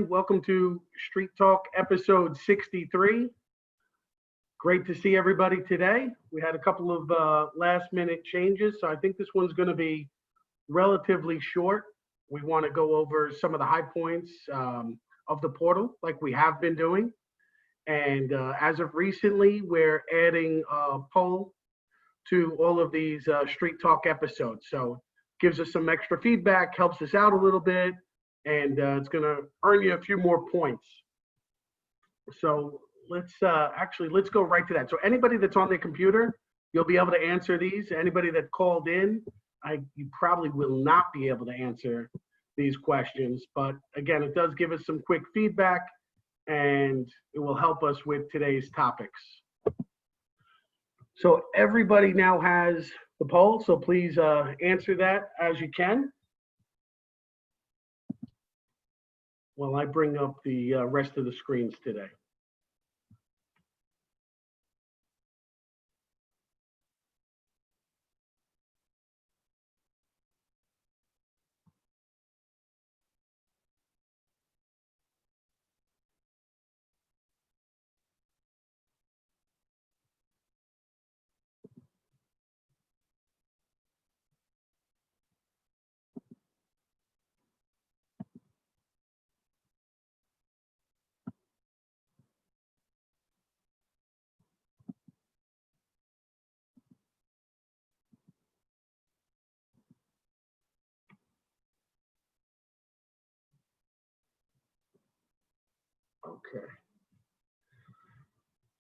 Welcome to Street Talk episode 63. Great to see everybody today. We had a couple of last minute changes, so I think this one's going to be relatively short. We want to go over some of the high points of the portal like we have been doing. And as of recently, we're adding a poll to all of these Street Talk episodes. So gives us some extra feedback, helps us out a little bit, and it's going to earn you a few more points. So let's go right to that. So anybody that's on their computer, you'll be able to answer these. Anybody that called in, you probably will not be able to answer these questions. But again, it does give us some quick feedback, and it will help us with today's topics. So everybody now has the poll, so please answer that as you can. While I bring up the rest of the screens today. Okay.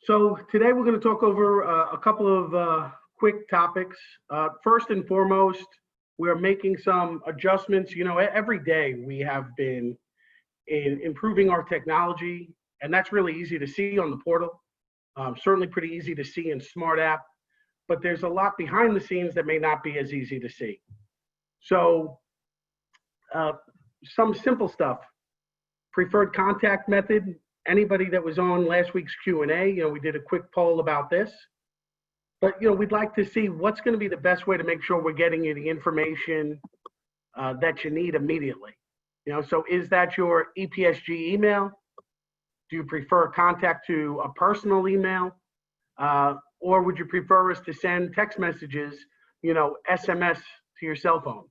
So today we're going to talk over a couple of quick topics. First and foremost, we're making some adjustments. You know, every day we have been improving our technology, and that's really easy to see on the portal. Certainly pretty easy to see in Smart App, but there's a lot behind the scenes that may not be as easy to see. So some simple stuff. Preferred contact method. Anybody that was on last week's Q&A, we did a quick poll about this. But, we'd like to see what's going to be the best way to make sure we're getting you the information that you need immediately. So is that your EPSG email? Do you prefer contact to a personal email? Or would you prefer us to send text messages, SMS to your cell phone?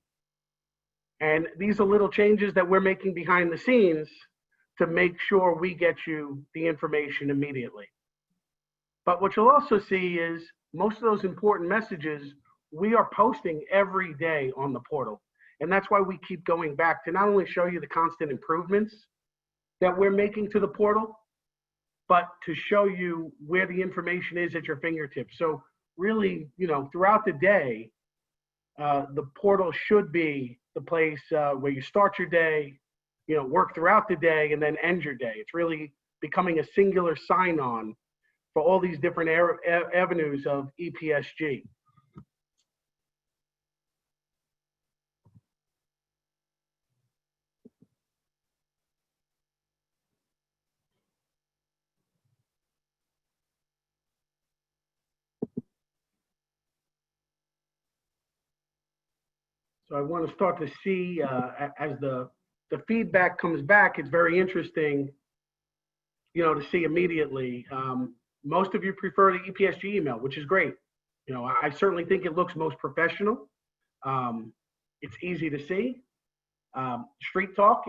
And these are little changes that we're making behind the scenes to make sure we get you the information immediately. But what you'll also see is most of those important messages we are posting every day on the portal. And that's why we keep going back to not only show you the constant improvements that we're making to the portal, but to show you where the information is at your fingertips. So really, throughout the day, the portal should be the place where you start your day, work throughout the day, and then end your day. It's really becoming a singular sign-on for all these different avenues of EPSG. So I want to start to see as the feedback comes back, it's very interesting, to see immediately. Most of you prefer the EPSG email, which is great. I certainly think it looks most professional. It's easy to see. Street Talk,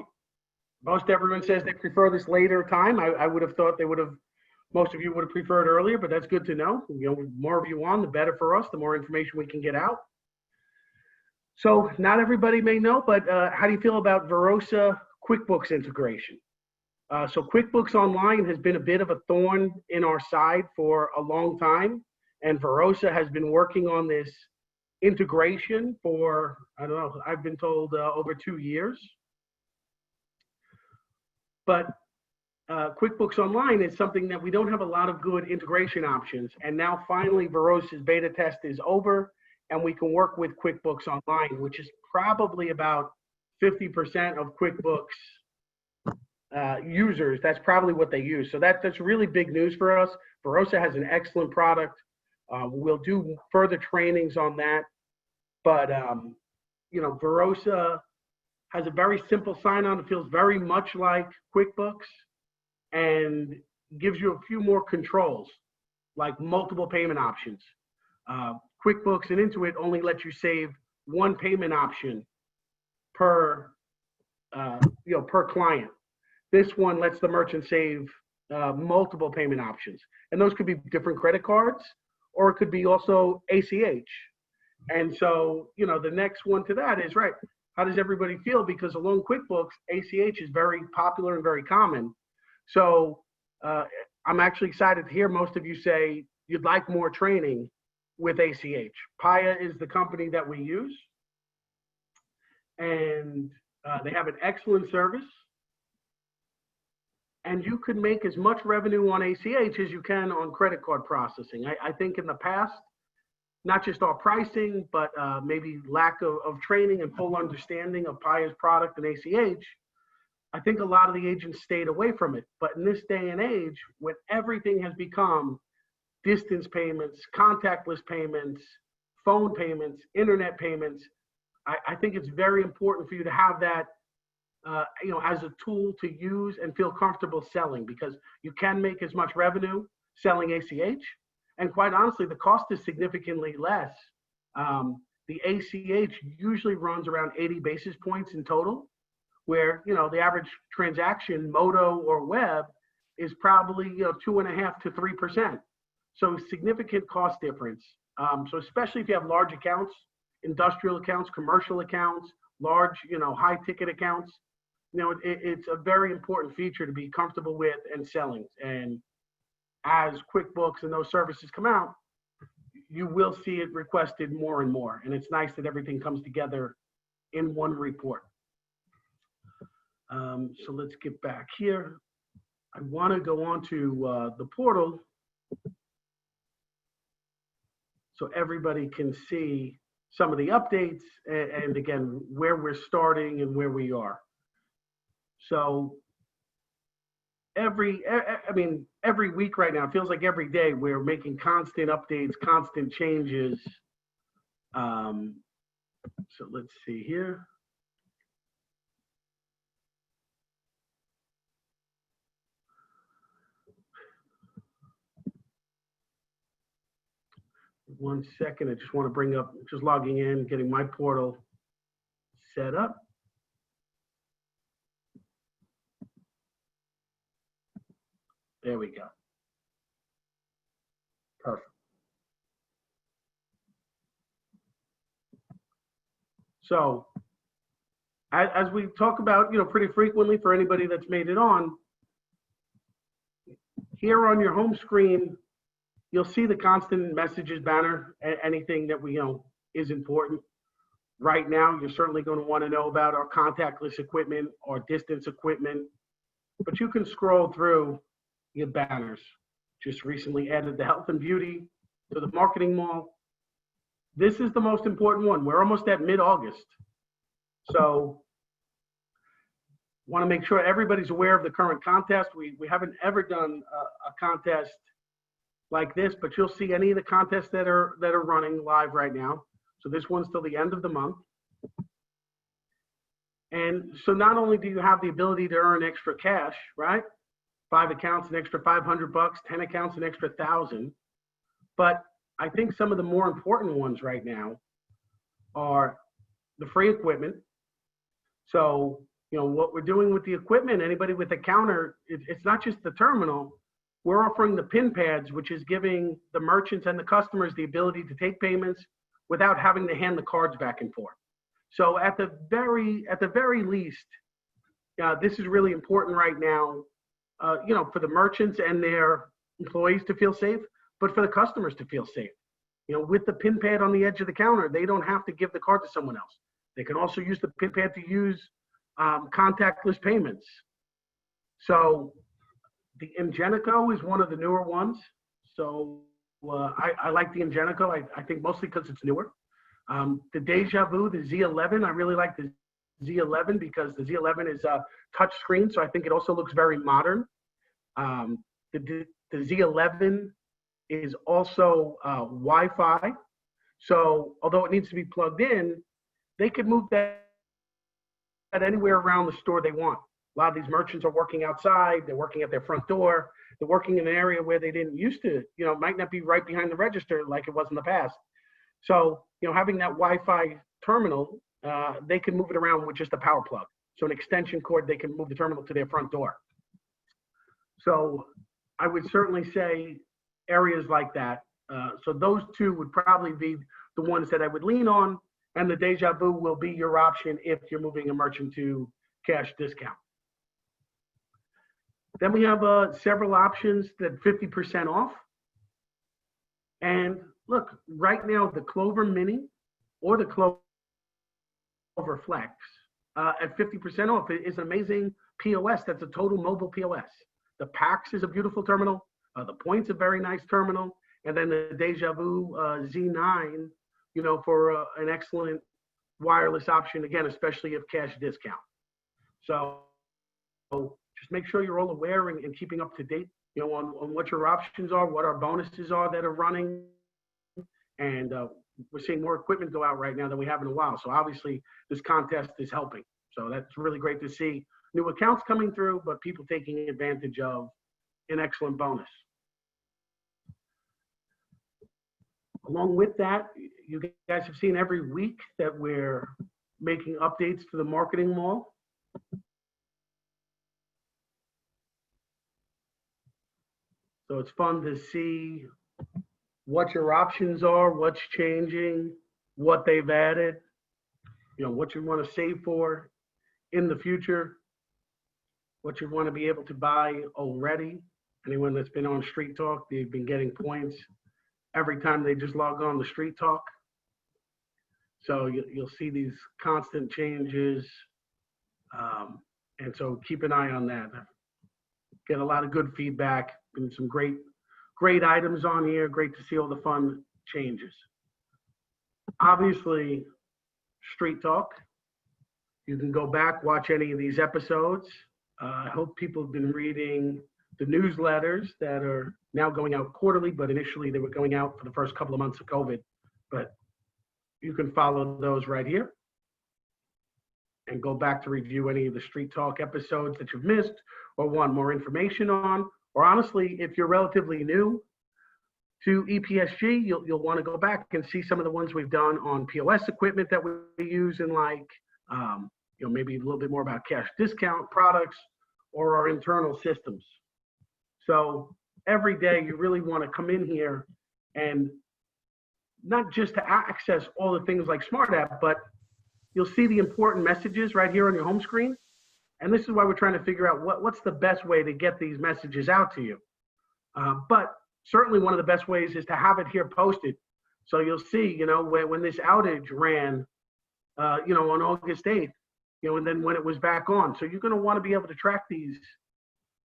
most everyone says they prefer this later time. I would have thought most of you would have preferred earlier, but that's good to know. More of you on, the better for us, the more information we can get out. So not everybody may know, but how do you feel about Verosa QuickBooks integration? So QuickBooks Online has been a bit of a thorn in our side for a long time, and Verosa has been working on this integration for, I don't know, I've been told over 2 years. But QuickBooks Online is something that we don't have a lot of good integration options, and now finally Verosa's beta test is over, and we can work with QuickBooks Online, which is probably about 50% of QuickBooks users. That's probably what they use. So that's really big news for us. Verosa has an excellent product. We'll do further trainings on that. But, Verosa has a very simple sign-on. It feels very much like QuickBooks and gives you a few more controls, like multiple payment options. QuickBooks and Intuit only let you save one payment option per per client. This one lets the merchant save multiple payment options, and those could be different credit cards, or it could be also ACH. And so, the next one to that is, right, how does everybody feel? Because along QuickBooks, ACH is very popular and very common. So I'm actually excited to hear most of you say you'd like more training with ACH. Paya is the company that we use, and they have an excellent service. And you can make as much revenue on ACH as you can on credit card processing. I think in the past, not just our pricing, but maybe lack of training and full understanding of Paya's product and ACH, I think a lot of the agents stayed away from it. But in this day and age, when everything has become distance payments, contactless payments, phone payments, internet payments, I think it's very important for you to have that as a tool to use and feel comfortable selling, because you can make as much revenue selling ACH. And quite honestly, the cost is significantly less. The ACH usually runs around 80 basis points in total, where, the average transaction, Moto or web, is probably, 2.5% to 3%. So significant cost difference. So especially if you have large accounts, industrial accounts, commercial accounts, large, high ticket accounts, it's a very important feature to be comfortable with and selling. And as QuickBooks and those services come out, you will see it requested more and more. And it's nice that everything comes together in one report. So let's get back here. I want to go on to the portal so everybody can see some of the updates and again, where we're starting and where we are. So every week right now, it feels like every day we're making constant updates, constant changes. So let's see here. One second, I just want to bring up, just logging in, getting my portal set up. There we go. Perfect. So as we talk about, pretty frequently for anybody that's made it on, here on your home screen, you'll see the constant messages banner, anything that we know is important. Right now, you're certainly going to want to know about our contactless equipment, our distance equipment, but you can scroll through your banners. Just recently added the health and beauty to the marketing mall. This is the most important one. We're almost at mid-August. So want to make sure everybody's aware of the current contest. We haven't ever done a contest like this, but you'll see any of the contests that are running live right now. So this one's till the end of the month. And so not only do you have the ability to earn extra cash, right? 5 accounts, an extra $500, 10 accounts, an extra 1,000. But I think some of the more important ones right now are the free equipment. So, what we're doing with the equipment, anybody with a counter, it's not just the terminal. We're offering the PIN pads, which is giving the merchants and the customers the ability to take payments without having to hand the cards back and forth. So at the very least, this is really important right now, for the merchants and their employees to feel safe, but for the customers to feel safe. With the PIN pad on the edge of the counter, they don't have to give the card to someone else. They can also use the PIN pad to use contactless payments. So the Ingenico is one of the newer ones. So I like the Ingenico. I think mostly because it's newer. The Deja Vu, the Z11, I really like the Z11 because the Z11 is a touch screen, so I think it also looks very modern. The Z11 is also Wi-Fi. So although it needs to be plugged in, they could move that anywhere around the store they want. A lot of these merchants are working outside, they're working at their front door, they're working in an area where they didn't used to, might not be right behind the register like it was in the past. So, having that Wi-Fi terminal, they can move it around with just a power plug. So an extension cord, they can move the terminal to their front door. So I would certainly say areas like that. So those two would probably be the ones that I would lean on, and the Deja Vu will be your option if you're moving a merchant to cash discount. Then we have several options that 50% off. And look, right now, the Clover Mini or the Clover Flex at 50% off is amazing POS. That's a total mobile POS. The PAX is a beautiful terminal. The Point's a very nice terminal. And then the Deja Vu Z9, for an excellent wireless option, again, especially if cash discount. So just make sure you're all aware and keeping up to date, on what your options are, what our bonuses are that are running. And we're seeing more equipment go out right now than we have in a while. So obviously this contest is helping. So that's really great to see new accounts coming through, but people taking advantage of an excellent bonus. Along with that, you guys have seen every week that we're making updates to the marketing mall. So it's fun to see what your options are, what's changing, what they've added, what you want to save for in the future, what you want to be able to buy already. Anyone that's been on Street Talk, they've been getting points every time they just log on to Street Talk. So you'll see these constant changes. And so keep an eye on that. Get a lot of good feedback and some great items on here. Great to see all the fun changes. Obviously, Street Talk. You can go back, watch any of these episodes. I hope people have been reading the newsletters that are now going out quarterly, but initially they were going out for the first couple of months of COVID. But you can follow those right here and go back to review any of the Street Talk episodes that you've missed or want more information on. Or honestly, if you're relatively new to EPSG, you'll want to go back and see some of the ones we've done on POS equipment that we use and maybe a little bit more about cash discount products or our internal systems. So every day you really want to come in here and not just to access all the things like Smart App, but you'll see the important messages right here on your home screen. And this is why we're trying to figure out what's the best way to get these messages out to you. But certainly one of the best ways is to have it here posted. So you'll see, when this outage ran, on August 8th, and then when it was back on. So you're going to want to be able to track these,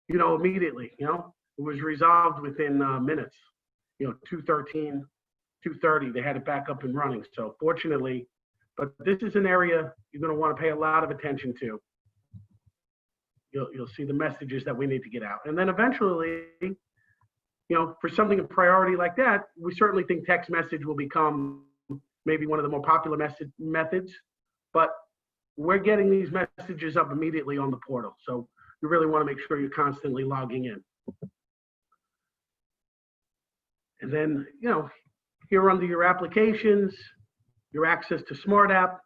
immediately. It was resolved within minutes. 2:13, 2:30, they had it back up and running. So fortunately, but this is an area you're going to want to pay a lot of attention to. You'll see the messages that we need to get out. And then eventually, for something of priority like that, we certainly think text message will become maybe one of the more popular methods, but we're getting these messages up immediately on the portal. So you really want to make sure you're constantly logging in. And then, here under your applications, your access to Smart App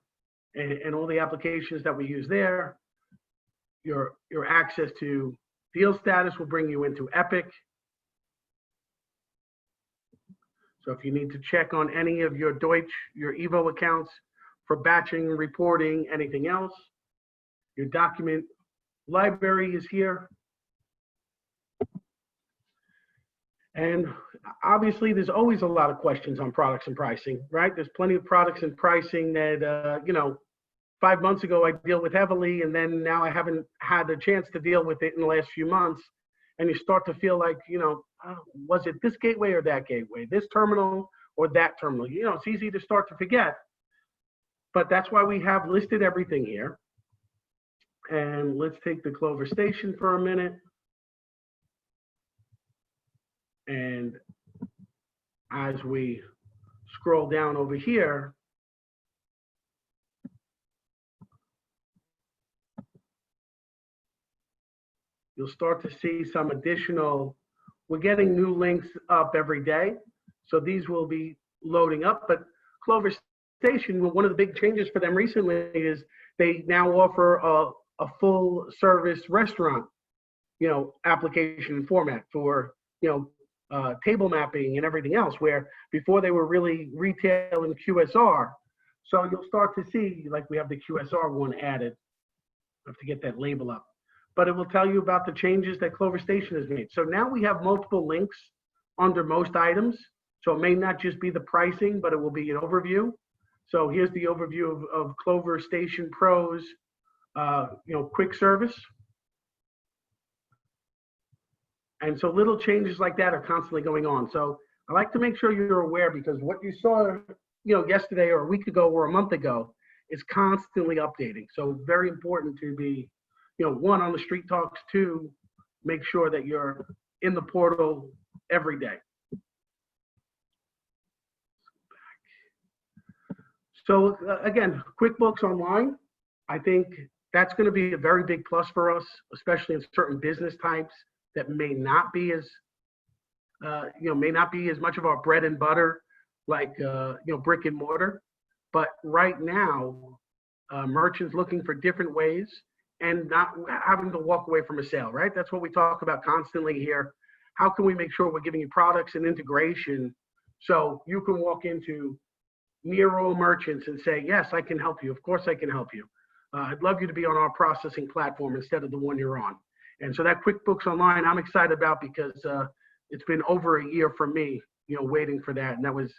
and all the applications that we use there, your access to deal status will bring you into Epic. So if you need to check on any of your Deutsch, your Evo accounts for batching, reporting, anything else, your document library is here. And obviously there's always a lot of questions on products and pricing, right? There's plenty of products and pricing that, 5 months ago I deal with heavily, and then now I haven't had a chance to deal with it in the last few months. And you start to feel like, was it this gateway or that gateway, this terminal or that terminal? It's easy to start to forget. But that's why we have listed everything here. And let's take the Clover Station for a minute. And as we scroll down over here, you'll start to see some additional, we're getting new links up every day. So these will be loading up, but Clover Station, one of the big changes for them recently is they now offer a full service restaurant, application and format for, table mapping and everything else, where before they were really retail and QSR. So you'll start to see, like we have the QSR one added. I have to get that label up. But it will tell you about the changes that Clover Station has made. So now we have multiple links under most items. So it may not just be the pricing, but it will be an overview. So here's the overview of Clover Station Pro's, quick service. And so little changes like that are constantly going on. So I like to make sure you're aware, because what you saw, yesterday or a week ago or a month ago is constantly updating. So very important to be, one, on the Street Talks, two, make sure that you're in the portal every day. So again, QuickBooks Online, I think that's going to be a very big plus for us, especially in certain business types that may not be as, may not be as much of our bread and butter, like, brick and mortar. But right now, merchants looking for different ways and not having to walk away from a sale, right? That's what we talk about constantly here. How can we make sure we're giving you products and integration so you can walk into near all merchants and say, yes, I can help you. Of course I can help you. I'd love you to be on our processing platform instead of the one you're on. And so that QuickBooks Online, I'm excited about, because it's been over a year for me, waiting for that. And that was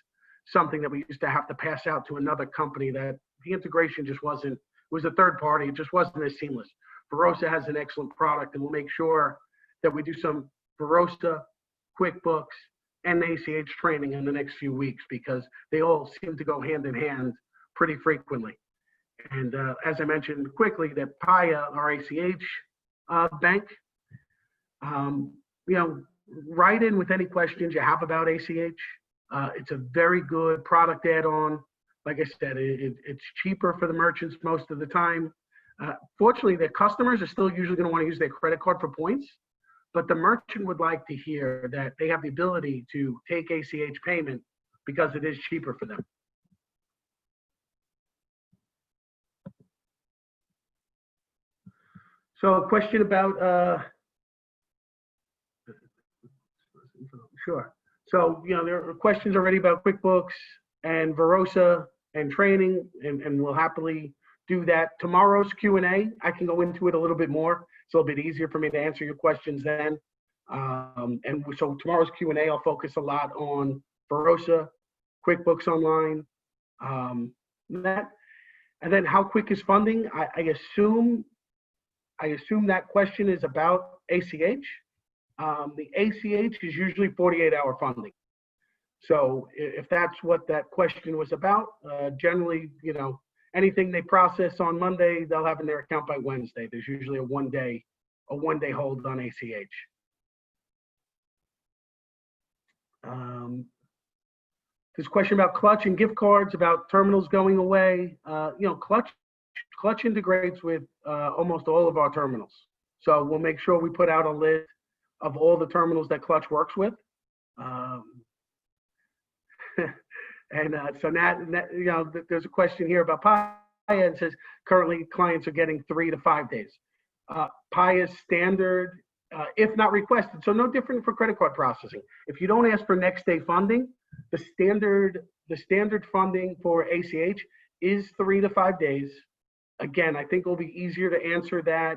something that we used to have to pass out to another company, that the integration just wasn't, it was a third party. It just wasn't as seamless. Verosa has an excellent product, and we'll make sure that we do some Verosa, QuickBooks, and ACH training in the next few weeks, because they all seem to go hand in hand pretty frequently. And as I mentioned quickly, that Paya, our ACH bank, write in with any questions you have about ACH. It's a very good product add-on. Like I said, it's cheaper for the merchants most of the time. Fortunately, their customers are still usually going to want to use their credit card for points, but the merchant would like to hear that they have the ability to take ACH payment because it is cheaper for them. So a question about, sure. So, there are questions already about QuickBooks and Verosa and training, and we'll happily do that. Tomorrow's Q&A, I can go into it a little bit more. It's a little bit easier for me to answer your questions then. And so tomorrow's Q&A, I'll focus a lot on Verosa, QuickBooks Online, that. And then how quick is funding? I assume that question is about ACH. The ACH is usually 48-hour funding. So if that's what that question was about, generally, anything they process on Monday, they'll have in their account by Wednesday. There's usually a one-day hold on ACH. There's a question about Clutch and gift cards, about terminals going away. Clutch integrates with almost all of our terminals. So we'll make sure we put out a list of all the terminals that Clutch works with. So there's a question here about Paya. It says currently clients are getting 3 to 5 days. Paya's standard, if not requested, so no different for credit card processing. If you don't ask for next day funding, the standard funding for ACH is 3 to 5 days. Again, I think it'll be easier to answer that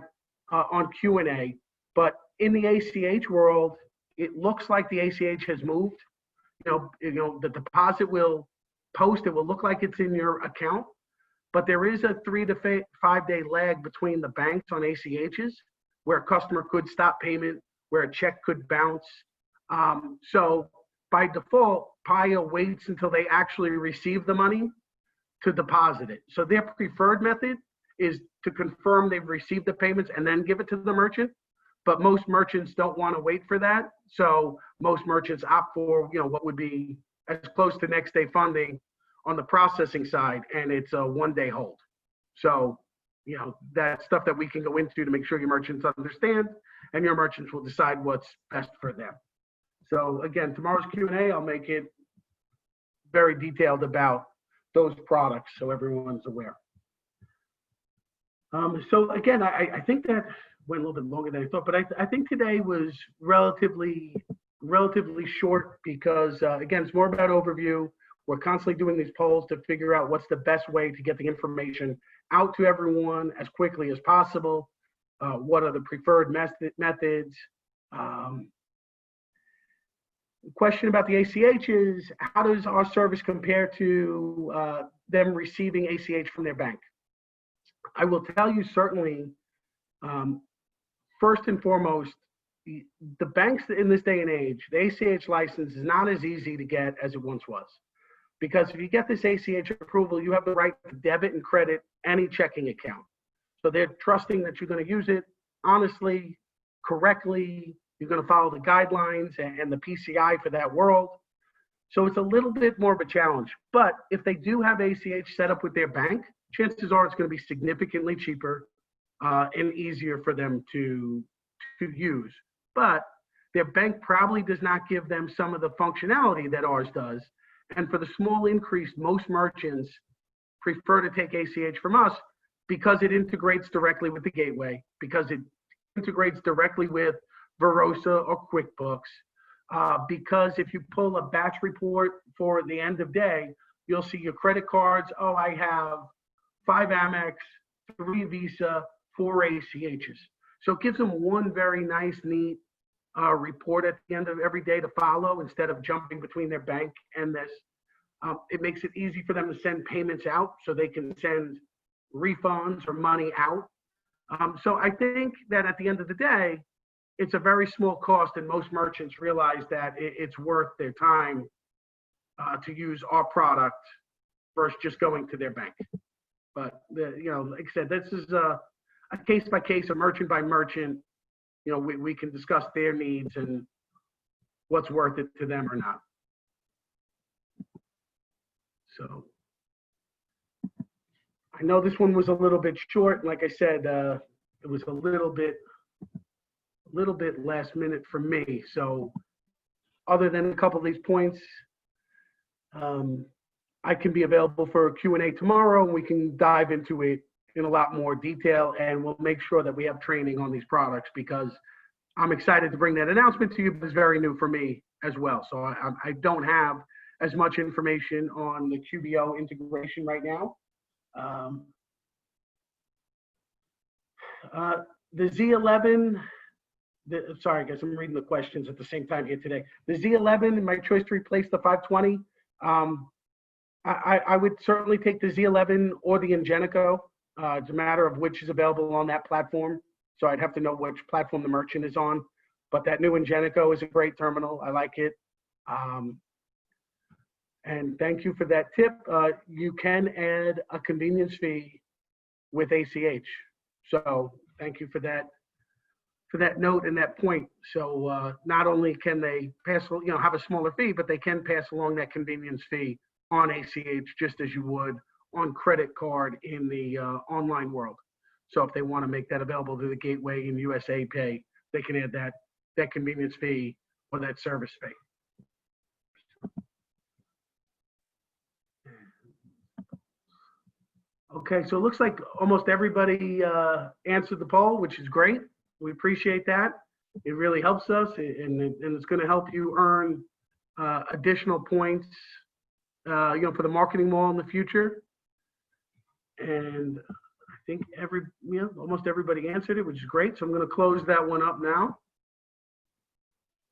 on Q&A, but in the ACH world, it looks like the ACH has moved. The deposit will post, it will look like it's in your account, but there is a 3 to 5 day lag between the banks on ACHs, where a customer could stop payment, where a check could bounce. So by default, Paya waits until they actually receive the money to deposit it. So their preferred method is to confirm they've received the payments and then give it to the merchant. But most merchants don't want to wait for that. So most merchants opt for, what would be as close to next day funding on the processing side, and it's a 1 day hold. So that's stuff that we can go into to make sure your merchants understand, and your merchants will decide what's best for them. So again, tomorrow's Q&A, I'll make it very detailed about those products so everyone's aware. So again, I think that went a little bit longer than I thought, but I think today was relatively short because again, it's more about overview. We're constantly doing these polls to figure out what's the best way to get the information out to everyone as quickly as possible. What are the preferred methods? The question about the ACH is, how does our service compare to them receiving ACH from their bank? I will tell you certainly, first and foremost, the banks in this day and age, the ACH license is not as easy to get as it once was. Because if you get this ACH approval, you have the right to debit and credit any checking account. So they're trusting that you're going to use it honestly, correctly. You're going to follow the guidelines and the PCI for that world. So it's a little bit more of a challenge. But if they do have ACH set up with their bank, chances are it's going to be significantly cheaper and easier for them to use. But their bank probably does not give them some of the functionality that ours does. And for the small increase, most merchants prefer to take ACH from us because it integrates directly with the gateway, because it integrates directly with Verosa or QuickBooks, because if you pull a batch report for the end of day, you'll see your credit cards. Oh, I have 5 Amex, 3 Visa, 4 ACHs. So it gives them one very nice, neat report at the end of every day to follow instead of jumping between their bank and this. It makes it easy for them to send payments out so they can send refunds or money out. So I think that at the end of the day, it's a very small cost, and most merchants realize that it's worth their time to use our product versus just going to their bank. But like I said, this is a case by case, a merchant by merchant. We can discuss their needs and what's worth it to them or not. So I know this one was a little bit short. Like I said, it was a little bit last minute for me. So other than a couple of these points, I can be available for a Q&A tomorrow, and we can dive into it in a lot more detail, and we'll make sure that we have training on these products because I'm excited to bring that announcement to you, but it's very new for me as well. So I don't have as much information on the QBO integration right now. The Z11, sorry, I guess I'm reading the questions at the same time here today. The Z11, my choice to replace the 520. I would certainly take the Z11 or the Ingenico. It's a matter of which is available on that platform. So I'd have to know which platform the merchant is on. But that new Ingenico is a great terminal. I like it. And thank you for that tip. You can add a convenience fee with ACH. So thank you for that note and that point. So not only can they pass, have a smaller fee, but they can pass along that convenience fee on ACH just as you would on credit card in the online world. So if they want to make that available to the gateway in USA Pay, they can add that convenience fee or that service fee. Okay, so it looks like almost everybody answered the poll, which is great. We appreciate that. It really helps us, and it's going to help you earn additional points, for the marketing wall in the future. And I think almost everybody answered it, which is great. So I'm going to close that one up now.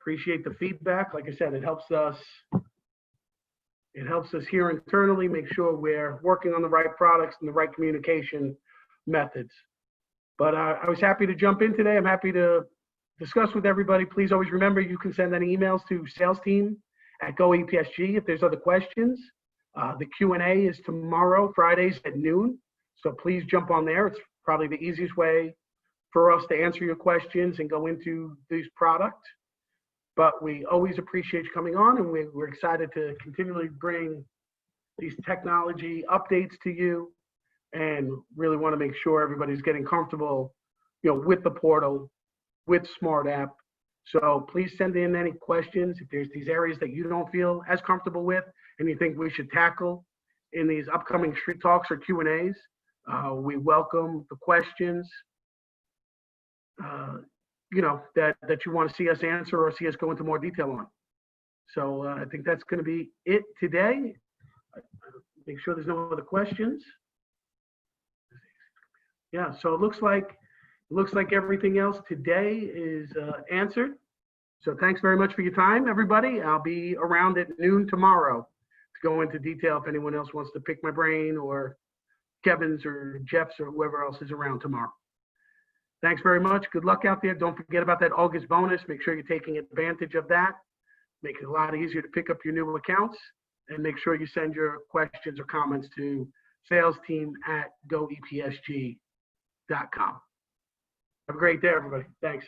Appreciate the feedback. Like I said, it helps us here internally make sure we're working on the right products and the right communication methods. But I was happy to jump in today. I'm happy to discuss with everybody. Please always remember you can send any emails to salesteam@GoEPSG if there's other questions. The Q&A is tomorrow, Fridays at noon. So please jump on there. It's probably the easiest way for us to answer your questions and go into these products. But we always appreciate you coming on, and we're excited to continually bring these technology updates to you and really want to make sure everybody's getting comfortable, with the portal, with Smart App. So please send in any questions. If there's these areas that you don't feel as comfortable with and you think we should tackle in these upcoming street talks or Q&As, we welcome the questions, that you want to see us answer or see us go into more detail on. So I think that's going to be it today. Make sure there's no other questions. Yeah, so it looks like everything else today is answered. So thanks very much for your time, everybody. I'll be around at noon tomorrow to go into detail if anyone else wants to pick my brain, or Kevin's or Jeff's or whoever else is around tomorrow. Thanks very much. Good luck out there. Don't forget about that August bonus. Make sure you're taking advantage of that. Make it a lot easier to pick up your new accounts, and make sure you send your questions or comments to salesteam@goepsg.com. Have a great day, everybody. Thanks.